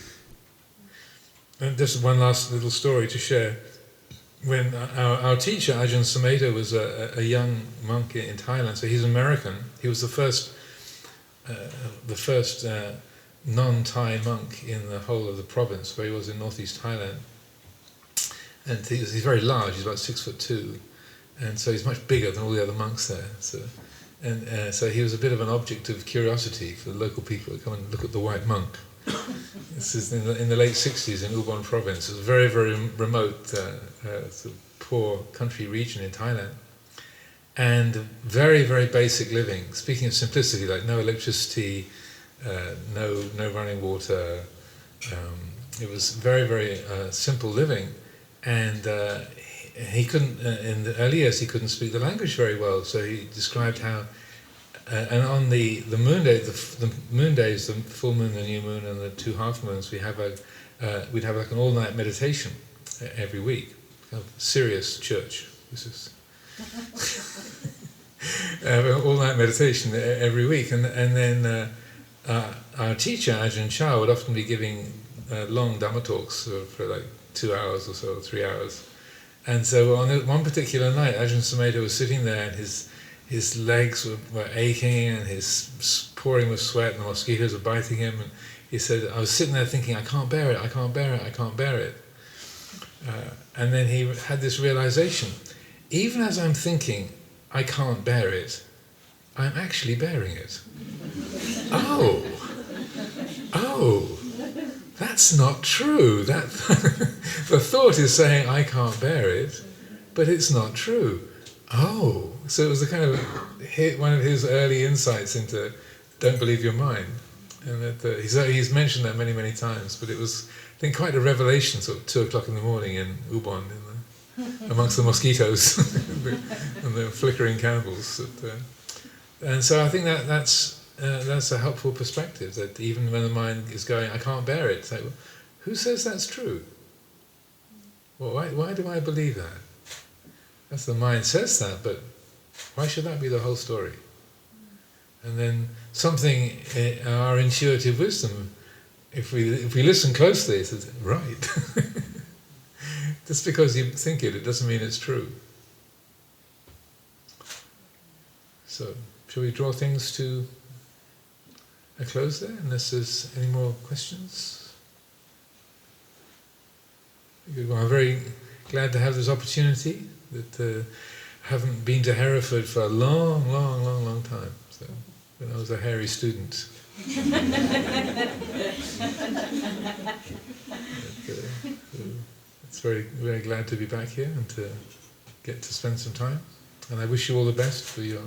And just one last little story to share. When our teacher, Ajahn Amaro, was a young monk in Thailand, so he's American. He was the first non-Thai monk in the whole of the province, where he was in northeast Thailand. And he's very large, he's about 6'2", and so he's much bigger than all the other monks there. So he was a bit of an object of curiosity for the local people to come and look at the white monk. This is in the late 60s in Ubon province. It was a very, very remote, sort of poor country region in Thailand. And very, very basic living. Speaking of simplicity, like no electricity, no running water. It was very, very simple living. And he couldn't, in the early years, he couldn't speak the language very well. So he described how, and on the moon day, the moon days, the full moon, the new moon, and the 2 half moons, we'd have like an all-night meditation every week. Kind of serious church. This is all-night meditation every week, and then our teacher Ajahn Chah would often be giving long Dhamma talks for like 2 hours or so, 3 hours. And so on one particular night, Ajahn Amaro was sitting there, and his legs were aching, and his pouring with sweat, and the mosquitoes were biting him. And he said, I was sitting there thinking, I can't bear it, I can't bear it, I can't bear it. And then he had this realization, even as I'm thinking, I can't bear it, I'm actually bearing it. Oh, that's not true. That the thought is saying I can't bear it, but it's not true. Oh, so it was a kind of one of his early insights into don't believe your mind, and that he's mentioned that many, many times. But it was, I think, quite a revelation. Sort of 2 o'clock in the morning in Ubon, amongst the mosquitoes and the flickering candles. And so I think that's a helpful perspective, that even when the mind is going, I can't bear it, say, well, who says that's true? Well, why do I believe that? Yes, the mind says that, but why should that be the whole story? And then something, our intuitive wisdom, if we listen closely, it says, right. Just because you think it doesn't mean it's true. So, shall we draw things to a close there, unless there's any more questions? Good. Well, I'm very glad to have this opportunity. That I haven't been to Hereford for a long time. So when I was a hairy student. It's very, very glad to be back here and to get to spend some time. And I wish you all the best for the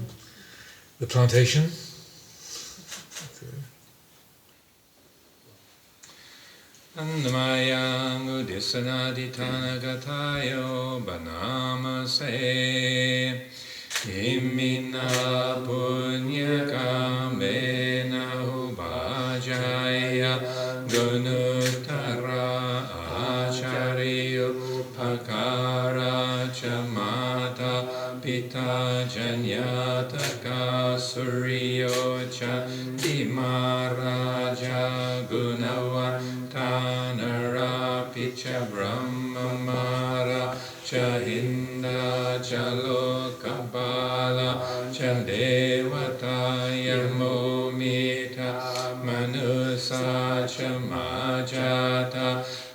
plantation. Annamayang udisanadithanagatayo banamase imina punyakamena ubhajaya gunutara acharyo pakara chamata pita janyataka suryo cha dimaraja gunavan Tanara picha brahmamara cha hinda cha lokapala cha devata yamomita manusa cha majata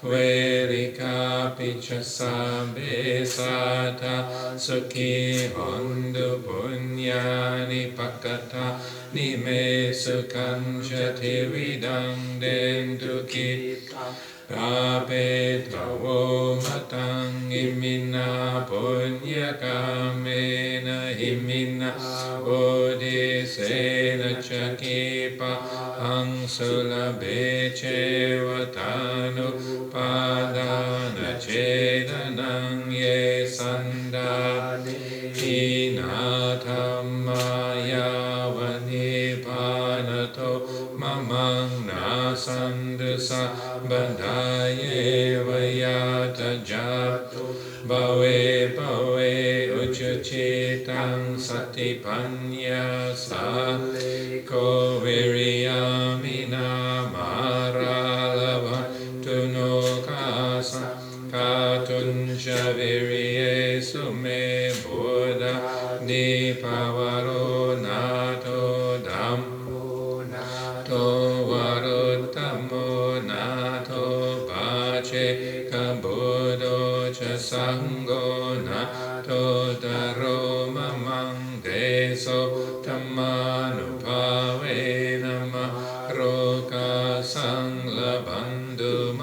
verika picha sabesata sukhi hondu punyani pakata Nime sukam jati vidang dentu kita Rape tavo matang imina punya kamena imina bodhisena cakipa angsula bece watanu padana cedanang ye sandani inatamaya vanipanato mamang nasandusa bandaye vayata jatu bawe bawe uchuchitang satipanya saliko viriyamina maralava tunukasa katunja viriye sume buddha dipavaro nato dhammo nato varuttamo nato pace kabuddho ca sangho nato daro mamang deso tammanupave nama roka sangla bandhu